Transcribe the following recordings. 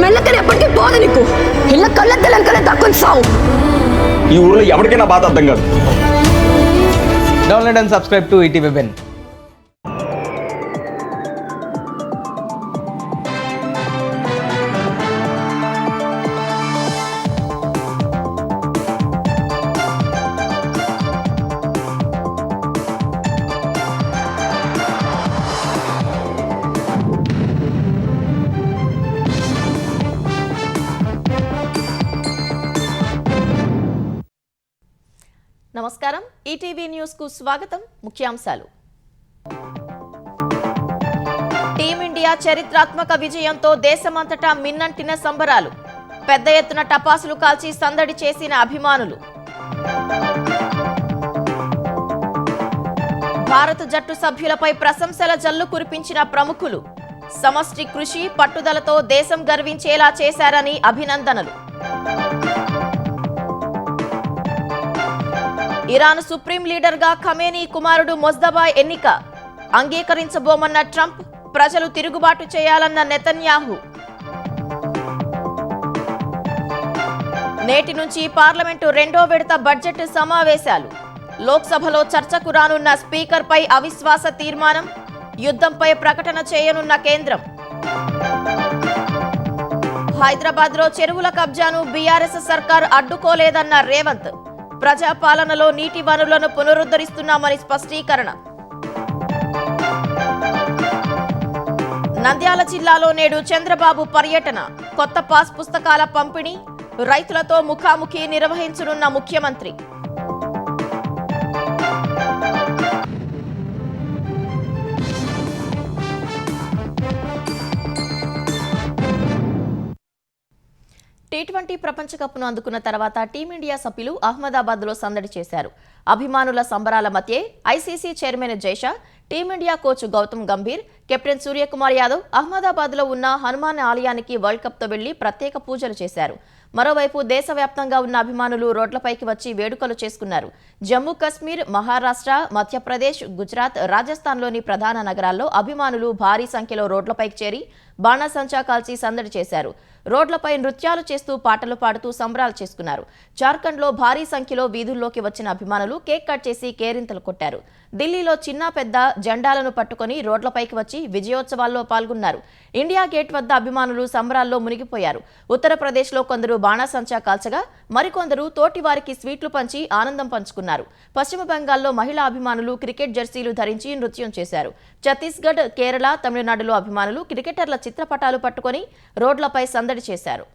మెల్లకని ఎప్పటికీ పోదు నీకు. ఇళ్ళ కళ్ళెత్తలెనకనే దక్కుని సావు. ఈ ఊర్లో ఎవరికైనా బాధ అర్థం కాదు. Download and subscribe to ETV Ben. నమస్కారం, ఈటీవీ న్యూస్ కు స్వాగతం. ముఖ్యాంశాలు. టీమిండియా చరిత్రాత్మక విజయంతో దేశమంతటా మిన్నంటిన సంబరాలు. పెద్ద ఎత్తున టపాసులు కాల్చి సందడి చేసిన అభిమానులు. భారత జట్టు సభ్యులపై ప్రశంసల జల్లు కురిపించిన ప్రముఖులు. సమష్టి కృషి పట్టుదలతో దేశం గర్వించేలా చేశారని అభినందనలు. ఇరాన్ సుప్రీం లీడర్గా ఖమేనీ కుమారుడు మొజ్దబాయ్ ఎన్నిక. అంగీకరించబోమన్న ట్రంప్, ప్రజలు తిరుగుబాటు చేయాలన్న నెతన్యాహు. నేటి నుంచి పార్లమెంటు రెండో విడత బడ్జెట్ సమావేశాలు. లోక్సభలో చర్చకు రానున్న స్పీకర్పై అవిశ్వాస తీర్మానం. యుద్ధంపై ప్రకటన చేయనున్న కేంద్రం. హైదరాబాద్లో చెరువుల కబ్జాను బీఆర్ఎస్ సర్కార్ అడ్డుకోలేదన్న రేవంత్. ప్రజాపాలనలో నీటి వనరులను పునరుద్ధరిస్తున్నామని స్పష్టీకరణ. నంద్యాల జిల్లాలో నేడు చంద్రబాబు పర్యటన. కొత్త పాస్ పుస్తకాల పంపిణీ. రైతులతో ముఖాముఖి నిర్వహించనున్న ముఖ్యమంత్రి. టీ20 ప్రపంచ కప్ను అందుకున్న తర్వాత టీమిండియా సభ్యులు అహ్మదాబాద్లో సందడి చేశారు. అభిమానుల సంబరాల మధ్యే ICC chairman Jay Shah, team India coach Gautam Gambhir, captain Suryakumar Yadav అహ్మదాబాద్లో ఉన్న హనుమాన్ ఆలయానికి వరల్డ్ కప్తో వెళ్లి ప్రత్యేక పూజలు చేశారు. మరోవైపు దేశవ్యాప్తంగా ఉన్న అభిమానులు రోడ్లపైకి వచ్చి వేడుకలు చేసుకున్నారు. జమ్మూ కశ్మీర్, మహారాష్ట్ర, మధ్యప్రదేశ్, గుజరాత్, రాజస్థాన్లోని ప్రధాన నగరాల్లో అభిమానులు భారీ సంఖ్యలో రోడ్లపైకి చేరి బాణాసంచా కాల్చి సందడి చేశారు. రోడ్లపై నృత్యాలు చేస్తూ పాటలు పాడుతూ సంబరాలు చేసుకున్నారు. జార్ఖండ్లో భారీ సంఖ్యలో వీధుల్లోకి వచ్చిన అభిమానులు కేక్ కట్ చేసి కేరింతలు కొట్టారు. ఢిల్లీలో చిన్న పెద్ద జెండాలను పట్టుకుని రోడ్లపైకి వచ్చి విజయోత్సవాల్లో పాల్గొన్నారు. ఇండియా గేట్ వద్ద అభిమానులు సంబరాల్లో మునిగిపోయారు. ఉత్తరప్రదేశ్లో కొందరు బాణాసంచా కాల్చగా మరికొందరు తోటి వారికి స్వీట్లు పంచి ఆనందం పంచుకున్నారు. పశ్చిమ బెంగాల్లో మహిళా అభిమానులు క్రికెట్ జెర్సీలు ధరించి నృత్యం చేశారు. ఛత్తీస్గఢ్, కేరళ, తమిళనాడులో అభిమానులు క్రికెటర్ల చిత్రపటాలు పట్టుకుని రోడ్లపై సందడి చేశారు.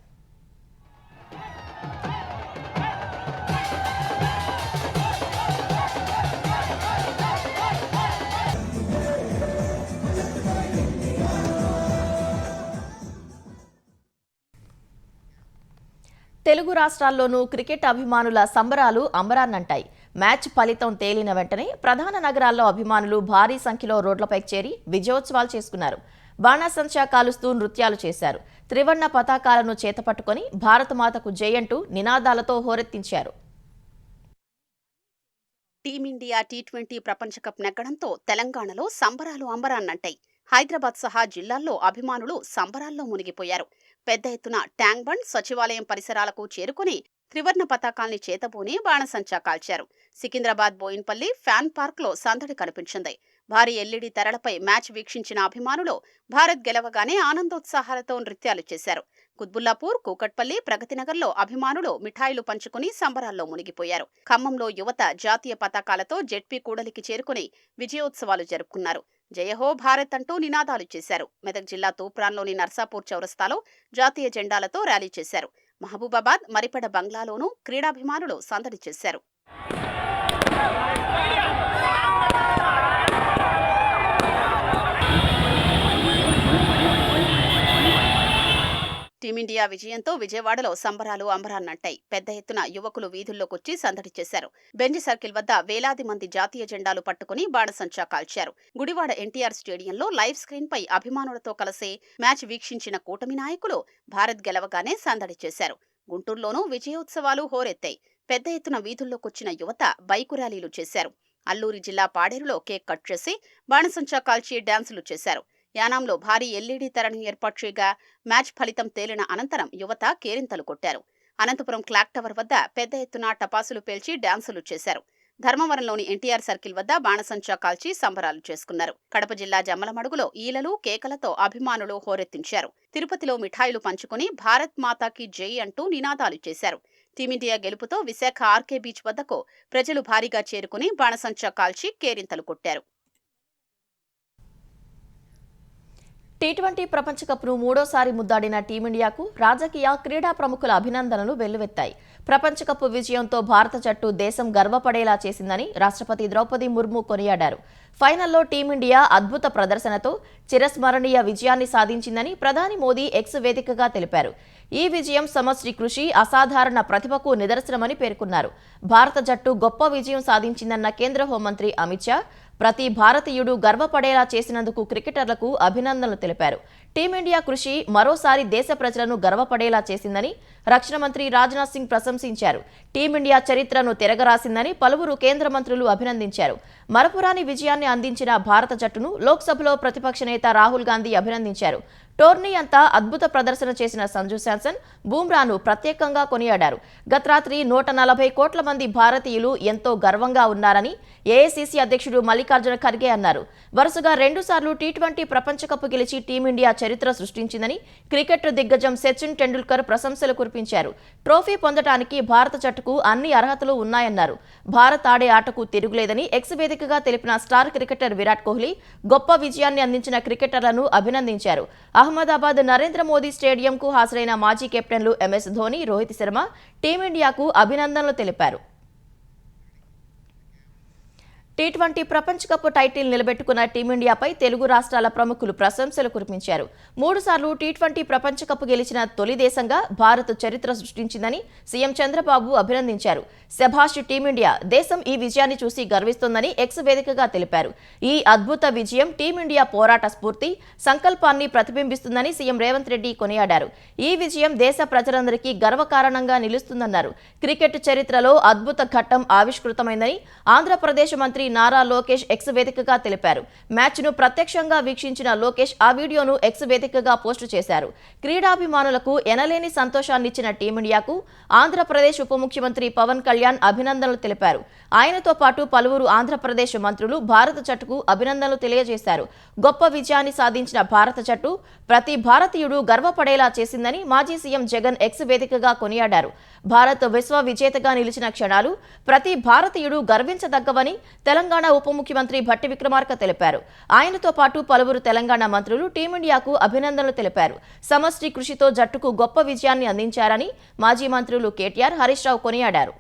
తెలుగు రాష్ట్రాల్లోనూ క్రికెట్ అభిమానుల సంబరాలు అంబరాన్నంటాయి. మ్యాచ్ ఫలితం తేలిన వెంటనే ప్రధాన నగరాల్లో అభిమానులు భారీ సంఖ్యలో రోడ్లపైకి చేరి విజయోత్సవాలు చేసుకున్నారు. బాణాసంచా కాలుస్తూ నృత్యాలు చేశారు. త్రివర్ణ పతాకాలను చేతపట్టుకుని భారతమాతకు జై అంటూ నినాదాలతో హోరెత్తించారు. టీమిండియా టీ20 ప్రపంచ కప్ నెగ్గడంతో తెలంగాణలో సంబరాలు అంబరాన్నంటాయి. హైదరాబాద్ సహా జిల్లాల్లో అభిమానులు సంబరాల్లో మునిగిపోయారు. పెద్ద ఎత్తున ట్యాంక్ బండ్, సచివాలయం పరిసరాలకు చేరుకుని త్రివర్ణ పతాకాల్ని చేతబూని బాణసంచా కాల్చారు. సికింద్రాబాద్ బోయిన్పల్లి ఫ్యాన్ పార్క్లో సందడి కనిపించింది. భారీ ఎల్ఈడీ తెరలపై మ్యాచ్ వీక్షించిన అభిమానులు భారత్ గెలవగానే ఆనందోత్సాహాలతో నృత్యాలు చేశారు. కుత్బుల్లాపూర్, కూకట్పల్లి, ప్రగతినగర్లో అభిమానులు మిఠాయిలు పంచుకుని సంబరాల్లో మునిగిపోయారు. ఖమ్మంలో యువత జాతీయ పతాకాలతో జెడ్పీ కూడలికి చేరుకుని విజయోత్సవాలు జరుపుకున్నారు. జయహో భారత్ అంటూ నినాదాలు చేశారు. మెదక్ జిల్లా తూప్రాన్లోని నర్సాపూర్ చౌరస్తాలో జాతీయ జెండాలతో ర్యాలీ చేశారు. మహబూబాబాద్, మరిపెడ బంగ్లాలోనూ క్రీడాభిమానులు సందడి చేశారు. టీమిండియా విజయంతో విజయవాడలో సంబరాలు అంబరాన్నంటాయి. పెద్ద ఎత్తున యువకులు వీధుల్లోకొచ్చి సందడి చేశారు. బెంజ్ సర్కిల్ వద్ద వేలాది మంది జాతీయ జెండాలు పట్టుకుని బాణసంచా కాల్చారు. గుడివాడ ఎన్టీఆర్ స్టేడియంలో లైవ్ స్క్రీన్ పై అభిమానులతో కలిసి మ్యాచ్ వీక్షించిన కూటమి నాయకులు భారత్ గెలవగానే సందడి చేశారు. గుంటూరులోనూ విజయోత్సవాలు హోరెత్తాయి. పెద్ద ఎత్తున వీధుల్లోకొచ్చిన యువత బైకు ర్యాలీలు చేశారు. అల్లూరి జిల్లా పాడేరులో కేక్ కట్ చేసి బాణసంచా కాల్చి డ్యాన్సులు చేశారు. యానాంలో భారీ ఎల్ఈడీ తెరను ఏర్పాటు చేయగా మ్యాచ్ ఫలితం తేలిన అనంతరం యువత కేరింతలు కొట్టారు. అనంతపురం క్లాక్ టవర్ వద్ద పెద్ద ఎత్తున టపాసులు పేల్చి డాన్సులు చేశారు. ధర్మవరంలోని ఎన్టీఆర్ సర్కిల్ వద్ద బాణసంచా కాల్చి సంబరాలు చేసుకున్నారు. కడప జిల్లా జమ్మలమడుగులో ఈలలు కేకలతో అభిమానులు హోరెత్తించారు. తిరుపతిలో మిఠాయిలు పంచుకుని భారత్ మాతాకి జై అంటూ నినాదాలు చేశారు. టీమిండియా గెలుపుతో విశాఖ ఆర్కే బీచ్ వద్దకు ప్రజలు భారీగా చేరుకుని బాణసంచా కాల్చి కేరింతలు కొట్టారు. టీ20 ప్రపంచ కప్ను మూడోసారి ముద్దాడిన టీమిండియాకు రాజకీయ క్రీడా ప్రముఖుల అభినందనలు వెల్లువెత్తాయి. ప్రపంచ కప్ విజయంతో భారత జట్టు దేశం గర్వపడేలా చేసిందని రాష్ట్రపతి ద్రౌపది ముర్ము కొనియాడారు. ఫైనల్లో టీమిండియా అద్భుత ప్రదర్శనతో చిరస్మరణీయ విజయాన్ని సాధించిందని ప్రధాని మోదీ ఎక్స్ వేదికగా తెలిపారు. ఈ విజయం సమష్టి కృషి, అసాధారణ ప్రతిభకు నిదర్శనమని పేర్కొన్నారు. భారత జట్టు గొప్ప విజయం సాధించిందన్న కేంద్ర హోంమంత్రి అమిత్ షా ప్రతి భారతీయుడు గర్వపడేలా చేసినందుకు క్రికెటర్లకు అభినందనలు తెలిపారు. టీమిండియా కృషి మరోసారి దేశ ప్రజలను గర్వపడేలా చేసిందని రక్షణ మంత్రి రాజ్నాథ్ సింగ్ ప్రశంసించారు. టీమిండియా చరిత్రను తిరగరాసిందని పలువురు కేంద్ర మంత్రులు అభినందించారు. మరపురాని విజయాన్ని అందించిన భారత జట్టును లోక్సభలో ప్రతిపక్ష నేత రాహుల్ గాంధీ అభినందించారు. టోర్నీ అంతా అద్భుత ప్రదర్శన చేసిన సంజు శాంసన్, బూమ్రాను ప్రత్యేకంగా కొనియాడారు. గత రాత్రి 140 కోట్ల మంది భారతీయులు ఎంతో గర్వంగా ఉన్నారని ఏఐసీసీ అధ్యక్షుడు మల్లికార్జున ఖర్గే అన్నారు. వరుసగా 2 సార్లు టీ20 ప్రపంచ కప్ గెలిచి టీమిండియా చరిత్ర సృష్టించిందని క్రికెట్ దిగ్గజం సచిన్ టెండూల్కర్ ప్రశంసలు కురిపించారు. ట్రోఫీ పొందడానికి భారత జట్టుకు అన్ని అర్హతలు ఉన్నాయన్నారు. భారత్ ఆడే ఆటకు తిరుగులేదని ఎక్స్ వేదికగా తెలిపిన స్టార్ క్రికెటర్ విరాట్ కోహ్లీ గొప్ప విజయాన్ని అందించిన క్రికెటర్లను అభినందించారు. అహ్మదాబాద్ నరేంద్ర మోదీ స్టేడియంకు హాజరైన మాజీ కెప్టెన్లు ఎంఎస్ ధోని, రోహిత్ శర్మ టీమిండియాకు అభినందనలు తెలిపారు. టీ20 ప్రపంచ కప్ టైటిల్ నిలబెట్టుకున్న టీమిండియాపై తెలుగు రాష్ట్రాల ప్రముఖులు ప్రశంసలు కురిపించారు. 3 సార్లు టీ20 ప్రపంచ కప్ గెలిచిన తొలి దేశంగా భారత్ చరిత్ర సృష్టించిందని సీఎం చంద్రబాబు అభినందించారు. శభాష్ టీమిండియా, దేశం ఈ విజయాన్ని చూసి గర్విస్తోందని ఎక్స్ వేదికగా తెలిపారు. ఈ అద్భుత విజయం టీమిండియా పోరాట స్ఫూర్తి, సంకల్పాన్ని ప్రతిబింబిస్తుందని సీఎం రేవంత్ రెడ్డి కొనియాడారు. ఈ విజయం దేశ ప్రజలందరికీ గర్వకారణంగా నిలుస్తుందన్నారు. క్రికెట్ చరిత్రలో అద్భుత ఘట్టం ఆవిష్కృతమైందని ఆంధ్రప్రదేశ్ మంత్రి నారా లోకేష్ ఎక్స్ వేదికగా తెలిపారు. మ్యాచ్ను ప్రత్యక్షంగా వీక్షించిన లోకేష్ ఆ వీడియోను ఎక్స్ వేదికగా పోస్టు చేశారు. క్రీడాభిమానులకు ఎనలేని సంతోషాన్నిచ్చిన టీమిండియాకు ఆంధ్రప్రదేశ్ ఉప ముఖ్యమంత్రి పవన్ కళ్యాణ్ అభినందనలు తెలిపారు. ఆయనతో పాటు పలువురు ఆంధ్రప్రదేశ్ మంత్రులు భారత జట్టుకు అభినందనలు తెలియజేశారు. గొప్ప విజయాన్ని సాధించిన భారత జట్టు ప్రతి భారతీయుడు గర్వపడేలా చేసిందని మాజీ సీఎం జగన్ ఎక్స్ వేదికగా కొనియాడారు. భారత్ విశ్వ విజేతగా నిలిచిన క్షణాలు ప్రతి భారతీయుడు గర్వించదగ్గవని తెలంగాణ ఉప ముఖ్యమంత్రి భట్టి విక్రమార్క తెలిపారు. ఆయనతో పాటు పలువురు తెలంగాణ మంత్రులు టీమిండియాకు అభినందనలు తెలిపారు. సమష్టి కృషితో జట్టుకు గొప్ప విజయాన్ని అందించారని మాజీ మంత్రులు కేటీఆర్, హరీష్ రావు కొనియాడారు.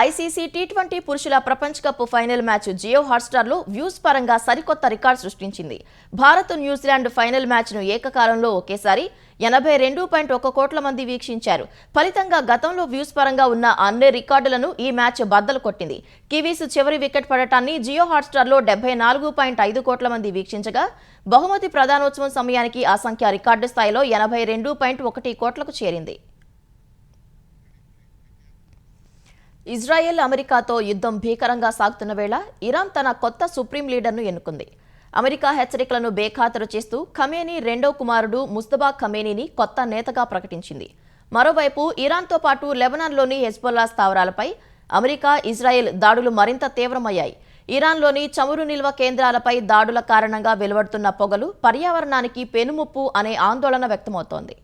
ఐసీసీ టీ20 పురుషుల ప్రపంచ కప్ ఫైనల్ మ్యాచ్ జియో హాట్స్టార్లో వ్యూస్ పరంగా సరికొత్త రికార్డు సృష్టించింది. భారత్ న్యూజిలాండ్ ఫైనల్ మ్యాచ్ను ఏకకాలంలో ఒకేసారి 82.1 కోట్ల మంది వీక్షించారు. ఫలితంగా గతంలో వ్యూస్ పరంగా ఉన్న అన్ని రికార్డులను ఈ మ్యాచ్ బద్దలు కొట్టింది. కివీస్ చివరి వికెట్ పడటాన్ని జియో హాట్స్టార్లో 74.5 కోట్ల మంది వీక్షించగా బహుమతి ప్రదానోత్సవం సమయానికి ఆ సంఖ్య రికార్డు స్థాయిలో 82.1 కోట్లకు చేరింది. ఇజ్రాయెల్ అమెరికాతో యుద్ధం భీకరంగా సాగుతున్న వేళ ఇరాన్ తన కొత్త సుప్రీం లీడర్ను ఎన్నుకుంది. అమెరికా హెచ్చరికలను బేఖాతరు చేస్తూ ఖమేనీ రెండో కుమారుడు ముస్తబా ఖమేనీని కొత్త నేతగా ప్రకటించింది. మరోవైపు ఇరాన్తో పాటు లెబనాన్లోని హెజ్బొల్లా స్థావరాలపై అమెరికా, ఇజ్రాయెల్ దాడులు మరింత తీవ్రమయ్యాయి. ఇరాన్లోని చమురు నిల్వ కేంద్రాలపై దాడుల కారణంగా వెలువడుతున్న పొగలు పర్యావరణానికి పెనుముప్పు అనే ఆందోళన వ్యక్తమవుతోంది.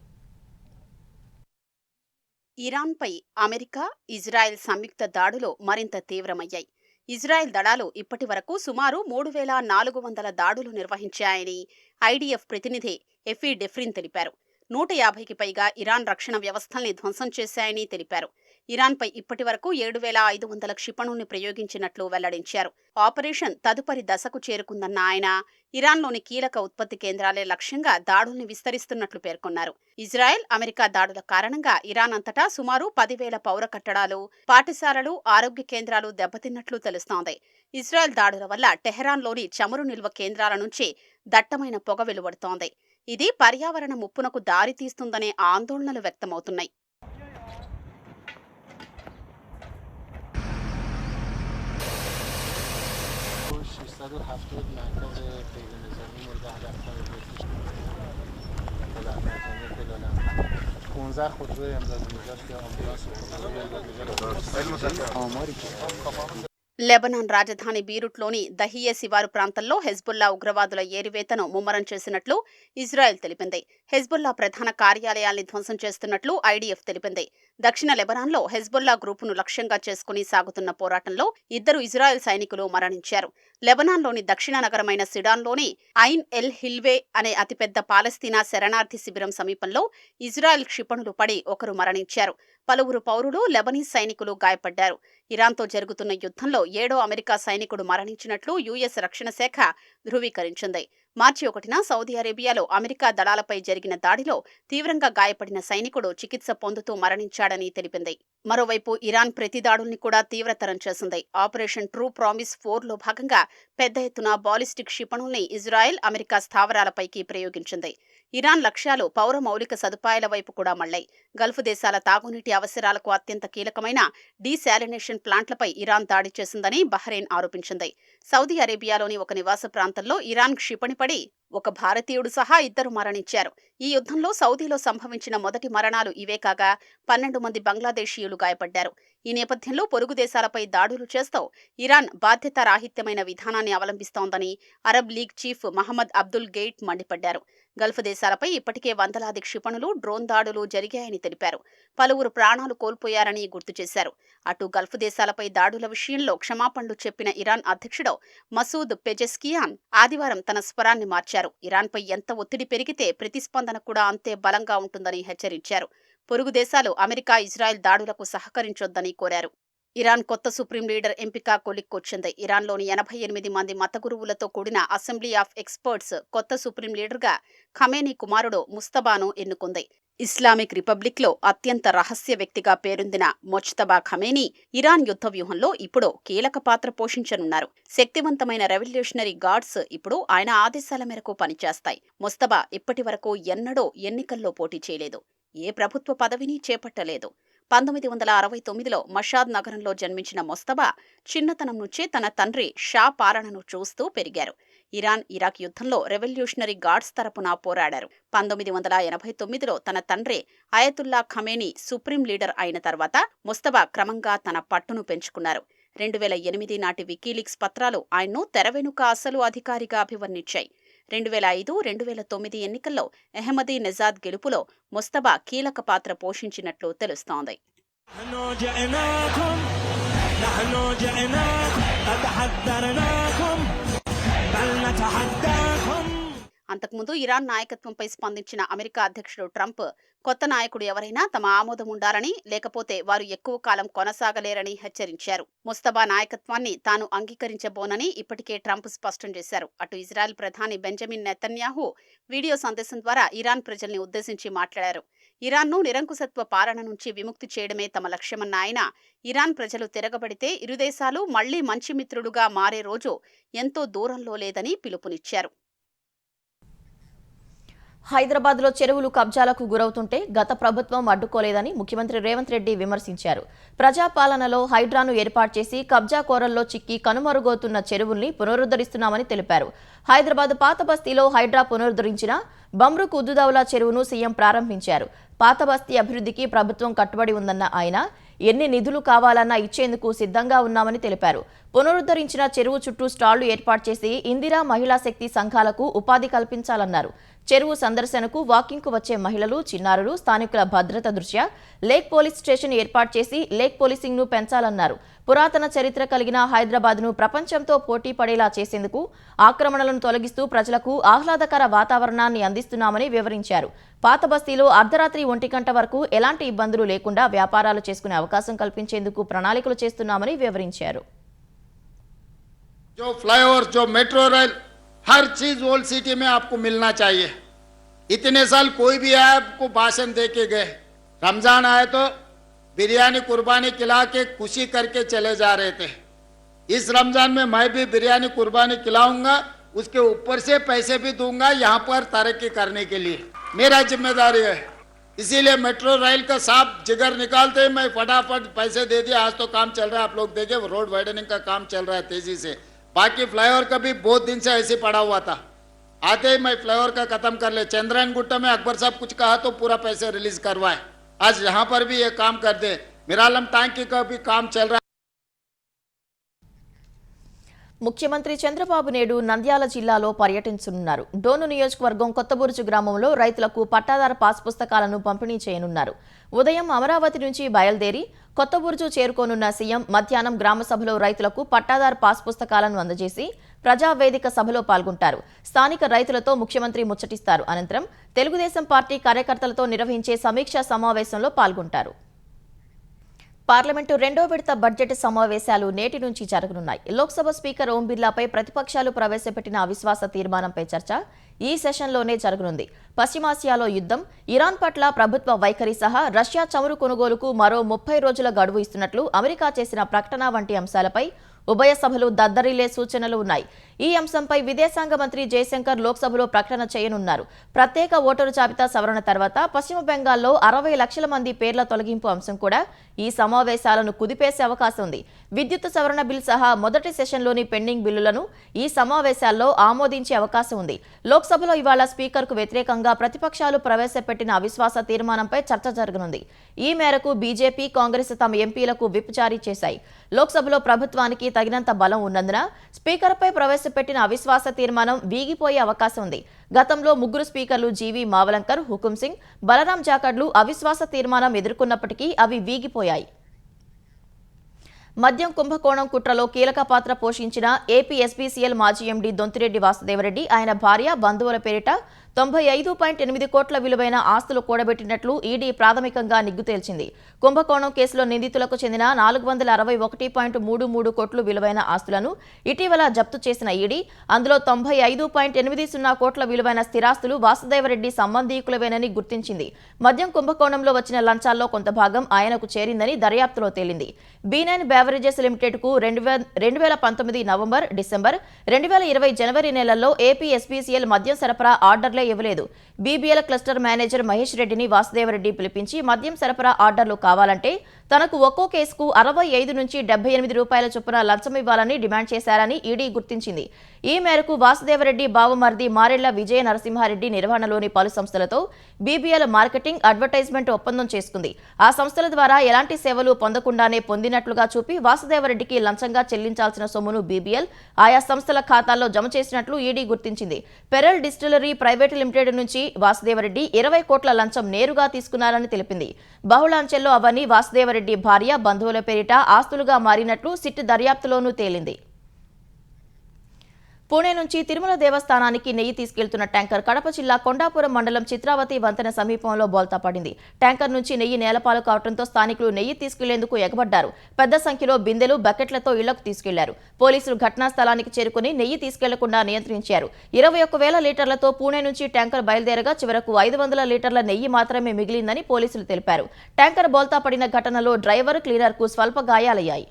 ఇరాన్పై అమెరికా, ఇజ్రాయెల్ సంయుక్త దాడులు మరింత తీవ్రమయ్యాయి. ఇజ్రాయెల్ దళాలు ఇప్పటి వరకు సుమారు 3,400 దాడులు నిర్వహించాయని ఐడిఎఫ్ ప్రతినిధి ఎఫీ డెఫ్రిన్ తెలిపారు. 150కి పైగా ఇరాన్ రక్షణ వ్యవస్థల్ని ధ్వంసం చేశాయని తెలిపారు. ఇరాన్పై ఇప్పటి వరకు 7,500 క్షిపణుల్ని ప్రయోగించినట్లు వెల్లడించారు. ఆపరేషన్ తదుపరి దశకు చేరుకుందన్న ఆయన ఇరాన్లోని కీలక ఉత్పత్తి కేంద్రాలే లక్ష్యంగా దాడుల్ని విస్తరిస్తున్నట్లు పేర్కొన్నారు. ఇజ్రాయెల్, అమెరికా దాడుల కారణంగా ఇరాన్ అంతటా సుమారు 10,000 పౌర కట్టడాలు, పాఠశాలలు, ఆరోగ్య కేంద్రాలు దెబ్బతిన్నట్లు తెలుస్తోంది. ఇజ్రాయెల్ దాడుల వల్ల టెహరాన్లోని చమురు నిల్వ కేంద్రాల నుంచి దట్టమైన పొగ వెలువడుతోంది. ఇది పర్యావరణ ముప్పునకు దారితీస్తుందనే ఆందోళనలు వ్యక్తమవుతున్నాయి. లెబనాన్ రాజధాని బీరుట్లోని దహియే శివారు ప్రాంతంలో హెజ్బుల్లా ఉగ్రవాదుల ఏరివేతను ముమ్మరం చేసినట్లు ఇజ్రాయెల్ తెలిపింది. హెజ్బుల్లా ప్రధాన కార్యాలయాల్ని ధ్వంసం చేస్తున్నట్లు ఐడీఎఫ్ తెలిపింది. దక్షిణ లెబనాన్లో హెజ్బుల్లా గ్రూపును లక్ష్యంగా చేసుకుని సాగుతున్న పోరాటంలో 2 ఇజ్రాయెల్ సైనికులు మరణించారు. లెబనాన్లోని దక్షిణ నగరమైన సిడాన్లోని ఐన్ ఎల్ హిల్వే అనే అతిపెద్ద పాలస్తీనా శరణార్థి శిబిరం సమీపంలో ఇజ్రాయెల్ క్షిపణులు పడి ఒకరు మరణించారు. పలువురు పౌరులు లెబనీస్ సైనికులు గాయపడ్డారు. ఇరాన్తో జరుగుతున్న యుద్ధంలో 7వ అమెరికా సైనికుడు మరణించినట్లు యుఎస్ రక్షణ శాఖ ధృవీకరించింది. మార్చి 1న సౌదీ అరేబియాలో అమెరికా దళాలపై జరిగిన దాడిలో తీవ్రంగా గాయపడిన సైనికుడు చికిత్స పొందుతూ మరణించాడని తెలిపింది. మరోవైపు ఇరాన్ ప్రతిదాడుల్ని కూడా తీవ్రతరం చేసింది. ఆపరేషన్ ట్రూ ప్రామిస్ 4లో భాగంగా పెద్ద ఎత్తున బాలిస్టిక్ క్షిపణుల్ని ఇజ్రాయెల్, అమెరికా స్థావరాలపైకి ప్రయోగించింది. ఇరాన్ లక్ష్యాలు పౌర మౌలిక సదుపాయాల వైపు కూడా మళ్లాయి. గల్ఫ్ దేశాల తాగునీటి అవసరాలకు అత్యంత కీలకమైన డీశాలినేషన్ ప్లాంట్లపై ఇరాన్ దాడి చేసిందని బహ్రెయిన్ ఆరోపించింది. సౌదీ అరేబియాలోని ఒక నివాస ప్రాంతంలో ఇరాన్ క్షిపణిపడి ఒక భారతీయుడు సహా 2 మరణించారు. ఈ యుద్ధంలో సౌదీలో సంభవించిన మొదటి మరణాలు ఇవే కాగా 12 మంది బంగ్లాదేశీయులు గాయపడ్డారు. ఈ నేపథ్యంలో పొరుగు దేశాలపై దాడులు చేస్తూ ఇరాన్ బాధ్యతారాహిత్యమైన విధానాన్ని అవలంబిస్తోందని Arab League chief Mohammed Abdul Gheit మండిపడ్డారు. గల్ఫ్ దేశాలపై ఇప్పటికే వందలాది క్షిపణులు, డ్రోన్ దాడులు జరిగాయని తెలిపారు. పలువురు ప్రాణాలు కోల్పోయారని గుర్తు చేశారు. అటు గల్ఫ్ దేశాలపై దాడుల విషయంలో క్షమాపణలు చెప్పిన ఇరాన్ అధ్యక్షుడు మసూద్ పెజెస్కియాన్ ఆదివారం తన స్వరాన్ని మార్చారు. ఇరాన్పై ఎంత ఒత్తిడి పెరిగితే ప్రతిస్పందన కూడా అంతే బలంగా ఉంటుందని హెచ్చరించారు. పొరుగు దేశాలు అమెరికా, ఇజ్రాయెల్ దాడులకు సహకరించొద్దని కోరారు. ఇరాన్ కొత్త సుప్రీం లీడర్ ఎంపిక కొలిక్కొచ్చింది. ఇరాన్లోని 88 మంది మత గురువులతో కూడిన అసెంబ్లీ ఆఫ్ ఎక్స్పర్ట్స్ కొత్త సుప్రీం లీడర్గా ఖమేనీ కుమారుడు ముస్తబాను ఎన్నుకుంది. ఇస్లామిక్ రిపబ్లిక్లో అత్యంత రహస్య వ్యక్తిగా పేరొందిన మొజ్తబా ఖమేనీ ఇరాన్ యుద్ధ వ్యూహంలో ఇప్పుడు కీలక పాత్ర పోషించనున్నారు. శక్తివంతమైన రెవల్యూషనరీ గార్డ్స్ ఇప్పుడు ఆయన ఆదేశాల మేరకు పనిచేస్తాయి. ముస్తబా ఇప్పటి వరకు ఎన్నడూ ఎన్నికల్లో పోటీ చేయలేదు, ఏ ప్రభుత్వ పదవిని చేపట్టలేదు. 1969లో మషాద్ నగరంలో జన్మించిన ముస్తబా చిన్నతనం నుంచే తన తండ్రి షా పాలనను చూస్తూ పెరిగారు. ఇరాన్, ఇరాక్ యుద్ధంలో రెవల్యూషనరీ గార్డ్స్ తరపున పోరాడారు. 1989లో తన తండ్రి అయతుల్లా ఖమేనీ సుప్రీం లీడర్ అయిన తర్వాత ముస్తబా క్రమంగా తన పట్టును పెంచుకున్నారు. 2008 నాటి వికీలీక్స్ పత్రాలు ఆయన్ను తెరవెనుక అసలు అధికారిగా అభివర్ణించాయి. 2005, 2009 ఎన్నికల్లో అహ్మదీ నెజాద్ గెలుపులో ముస్తబా కీలక పాత్ర పోషించినట్లు తెలుస్తోంది. అంతకుముందు ఇరాన్ నాయకత్వంపై స్పందించిన అమెరికా అధ్యక్షుడు ట్రంప్ కొత్త నాయకుడు ఎవరైనా తమ ఆమోదం ఉండాలని, లేకపోతే వారు ఎక్కువ కాలం కొనసాగలేరని హెచ్చరించారు. ముస్తబా నాయకత్వాన్ని తాను అంగీకరించబోనని ఇప్పటికే ట్రంప్ స్పష్టం చేశారు. అటు ఇజ్రాయెల్ ప్రధాని బెంజమిన్ నెతన్యాహు వీడియో సందేశం ద్వారా ఇరాన్ ప్రజల్ని ఉద్దేశించి మాట్లాడారు. ఇరాన్ను నిరంకుశత్వ పాలన నుంచి విముక్తి చేయడమే తమ లక్ష్యమన్న ఆయన, ఇరాన్ ప్రజలు తిరగబడితే ఇరు దేశాలు మళ్లీ మంచి మిత్రుడుగా మారే రోజు ఎంతో దూరంలో లేదని పిలుపునిచ్చారు. హైదరాబాద్లో చెరువులు కబ్జాలకు గురవుతుంటే గత ప్రభుత్వం అడ్డుకోలేదని ముఖ్యమంత్రి రేవంత్ రెడ్డి విమర్శించారు. ప్రజాపాలనలో హైడ్రాను ఏర్పాటు చేసి కబ్జా కోరల్లో చిక్కి కనుమరుగవుతున్న చెరువుల్ని పునరుద్ధరిస్తున్నామని తెలిపారు. హైదరాబాద్ పాత బస్తీలో హైడ్రా పునరుద్ధరించిన బమ్రుక్ ఉద్దుదౌలా చెరువును సీఎం ప్రారంభించారు. పాత బస్తీ అభివృద్ధికి ప్రభుత్వం కట్టుబడి ఉందన్న ఆయన ఎన్ని నిధులు కావాలన్నా ఇచ్చేందుకు సిద్ధంగా ఉన్నామని తెలిపారు. పునరుద్ధరించిన చెరువు చుట్టూ స్టాళ్లు ఏర్పాటు చేసి ఇందిరా మహిళా శక్తి సంఘాలకు ఉపాధి కల్పించాలన్నారు. చెరువు సందర్శనకు వాకింగ్కు వచ్చే మహిళలు, చిన్నారులు స్థానికుల భద్రత దృష్ట్యా లేక్ పోలీస్ స్టేషన్ ఏర్పాటు చేసి లేక్ పోలీసింగ్ను పెంచాలన్నారు. పురాతన చరిత్ర కలిగిన హైదరాబాద్ను ప్రపంచంతో పోటీ పడేలా చేసేందుకు ఆక్రమణలను తొలగిస్తూ ప్రజలకు ఆహ్లాదకర వాతావరణాన్ని అందిస్తున్నామని వివరించారు. పాత బస్తీలో అర్ధరాత్రి 1 గంట వరకు ఎలాంటి ఇబ్బందులు లేకుండా వ్యాపారాలు చేసుకునే అవకాశం కల్పించేందుకు ప్రణాళికలు చేస్తున్నామని వివరించారు. जो फ्लाईओवर, जो मेट्रो रेल, हर चीज ओल्ड सिटी में आपको मिलना चाहिए. इतने साल कोई भी आया आपको भाषण दे के गए. रमजान आए तो बिरयानी कुर्बानी खिला के खुशी करके चले जा रहे थे. इस रमजान में मैं भी बिरयानी कुर्बानी खिलाऊंगा, उसके ऊपर से पैसे भी दूंगा यहाँ पर तरक्की करने के लिए. मेरा जिम्मेदारी है. इसीलिए मेट्रो रेल का साफ जिगर निकालते ही मैं फटाफट पैसे दे दिया. आज तो काम चल रहा है, आप लोग देखे रोड वाइडनिंग का काम चल रहा है तेजी से. बाकी फ्लाईओवर का भी बहुत दिन से ऐसे पड़ा हुआ था। आते ही मैं फ्लाईओवर का खत्म कर ले। चंद्रायन गुट्टा में अकबर साहब कुछ कहा तो पूरा पैसे रिलीज करवाए। आज यहाँ पर भी ये काम कर दे। मिरालम टैंकी का भी काम चल रहा है। ముఖ్యమంత్రి చంద్రబాబు నాయుడు నంద్యాల జిల్లాలో పర్యటించనున్నారు. డోను నియోజకవర్గం కొత్తబురుజు గ్రామంలో రైతులకు పట్టాదార పాస్ పుస్తకాలను పంపిణీ చేయనున్నారు. ఉదయం అమరావతి నుంచి బయలుదేరి కొత్తబురుజు చేరుకోనున్న సీఎం మధ్యాహ్నం గ్రామ సభలో రైతులకు పట్టాదార పాస్ పుస్తకాలను అందజేసి ప్రజావేదిక సభలో పాల్గొంటారు. స్థానిక రైతులతో ముఖ్యమంత్రి ముచ్చటిస్తారు. అనంతరం తెలుగుదేశం పార్టీ కార్యకర్తలతో నిర్వహించే సమీక్షా సమావేశంలో పాల్గొంటారు. పార్లమెంటు రెండో విడత బడ్జెట్ సమావేశాలు నేటి నుంచి జరగనున్నాయి. లోక్సభ స్పీకర్ ఓం బిర్లాపై ప్రతిపక్షాలు ప్రవేశపెట్టిన అవిశ్వాస తీర్మానంపై చర్చ ఈ సెషన్లోనే జరగనుంది. పశ్చిమాసియాలో యుద్ధం, ఇరాన్ పట్ల ప్రభుత్వ వైఖరి సహా రష్యా చమురు కొనుగోలుకు మరో 30 రోజుల గడువు ఇస్తున్నట్లు అమెరికా చేసిన ప్రకటన వంటి అంశాలపై ఉభయ సభలు దద్దరిల్లే సూచనలు ఉన్నాయి. ఈ అంశంపై విదేశాంగ మంత్రి జయశంకర్ లోక్సభలో ప్రకటన చేయనున్నారు. ప్రత్యేక ఓటరు జాబితా సవరణ తర్వాత పశ్చిమ బెంగాల్లో 60 లక్షల మంది పేర్ల తొలగింపు అంశం కూడా ఈ సమావేశాలను కుదిపేసే అవకాశం ఉంది. విద్యుత్ సవరణ బిల్ సహా మొదటి సెషన్లోని పెండింగ్ బిల్లులను ఈ సమావేశాల్లో ఆమోదించే అవకాశం ఉంది. లోక్సభలో ఇవాళ స్పీకర్కు వ్యతిరేకంగా ప్రతిపక్షాలు ప్రవేశపెట్టిన అవిశ్వాస తీర్మానంపై చర్చ జరగనుంది. ఈ మేరకు బీజేపీ, కాంగ్రెస్ తమ ఎంపీలకు విప్ జారీ చేశాయి. లోక్సభలో ప్రభుత్వానికి తగినంత బలం ఉన్నందున స్పీకర్పై ప్రవేశపెట్టిన అవిశ్వాస తీర్మానం వీగిపోయే అవకాశం ఉంది. గతంలో 3 స్పీకర్లు జీవీ మావలంకర్, హుకుం సింగ్, బలరాం జాకర్లు అవిశ్వాస తీర్మానం ఎదుర్కొన్నప్పటికీ అవి వీగిపోయాయి. మద్యం కుంభకోణం కుట్రలో కీలక పాత్ర పోషించిన ఏపీ ఎస్బీసీఎల్ మాజీ ఎండీ దొంతిరెడ్డి వాసుదేవరెడ్డి, ఆయన భార్య, బంధువుల పేరిట 95.8 కోట్ల విలువైన ఆస్తులు కూడబెట్టినట్లు ఈడీ ప్రాథమికంగా నిగ్గు తేల్చింది. కుంభకోణం కేసులో నిందితులకు చెందిన 461.33 కోట్లు విలువైన ఆస్తులను ఇటీవల జప్తు చేసిన ఈడీ అందులో 95.80 కోట్ల విలువైన స్థిరాస్తులు వాసుదేవరెడ్డి సంబంధీకులవేనని గుర్తించింది. మద్యం కుంభకోణంలో వచ్చిన లంచాల్లో కొంత భాగం ఆయనకు చేరిందని దర్యాప్తులో తేలింది. B9 బెవరేజెస్ లిమిటెడ్కు 2019 నవంబర్, డిసెంబర్, 2020 జనవరి నెలల్లో ఏపీ ఎస్బీసీఎల్ మద్యం సరఫరా ఆర్డర్లే ఇవ్వలేదు. బీబీఎల్ క్లస్టర్ మేనేజర్ మహేష్ రెడ్డిని వాసుదేవరెడ్డి పిలిపించి మద్యం సరఫరా ఆర్డర్లు కావాలంటే తనకు ఒక్కో కేసుకు 65 నుంచి 78 రూపాయల చొప్పున లంచం ఇవ్వాలని డిమాండ్ చేశారని ఈడీ గుర్తించింది. ఈ మేరకు వాసుదేవరెడ్డి బావమర్ది మారెళ్ల విజయ నరసింహారెడ్డి నిర్వహణలోని పలు సంస్థలతో బీబీఎల్ మార్కెటింగ్, అడ్వర్టైజ్మెంట్ ఒప్పందం చేసుకుంది. ఆ సంస్థల ద్వారా ఎలాంటి సేవలు పొందకుండానే పొందినట్లుగా చూపి వాసుదేవరెడ్డికి లంచంగా చెల్లించాల్సిన సొమ్మును బీబీఎల్ ఆయా సంస్థల ఖాతాల్లో జమ చేసినట్లు ఈడీ గుర్తించింది. పెరల్ డిస్టిలరీ ప్రైవేట్ లిమిటెడ్ నుంచి వాసుదేవరెడ్డి 20 కోట్ల లంచం నేరుగా తీసుకున్నారని తెలిపింది. బహుళాంచెల్లో అవన్నీ వాసుదేవరెడ్డి భార్య, బంధువుల పేరిట ఆస్తులుగా మారినట్లు సిట్ దర్యాప్తులోనూ తేలింది. పూణే నుంచి తిరుమల దేవస్థానానికి నెయ్యి తీసుకెళ్తున్న ట్యాంకర్ కడప జిల్లా కొండాపురం మండలం చిత్రావతి వంతెన సమీపంలో బోల్తా పడింది. ట్యాంకర్ నుంచి నెయ్యి నేలపాలు కావడంతో స్థానికులు నెయ్యి తీసుకెళ్లేందుకు ఎగబడ్డారు. పెద్ద సంఖ్యలో బిందెలు, బకెట్లతో ఇళ్లకు తీసుకెళ్లారు. పోలీసులు ఘటనా స్థలానికి చేరుకుని నెయ్యి తీసుకెళ్లకుండా నియంత్రించారు. 21,000 లీటర్లతో పూణే నుంచి ట్యాంకర్ బయలుదేరగా చివరకు 500 లీటర్ల నెయ్యి మాత్రమే మిగిలిందని పోలీసులు తెలిపారు. ట్యాంకర్ బోల్తా పడిన ఘటనలో డ్రైవర్, క్లీనర్కు స్వల్ప గాయాలయ్యాయి.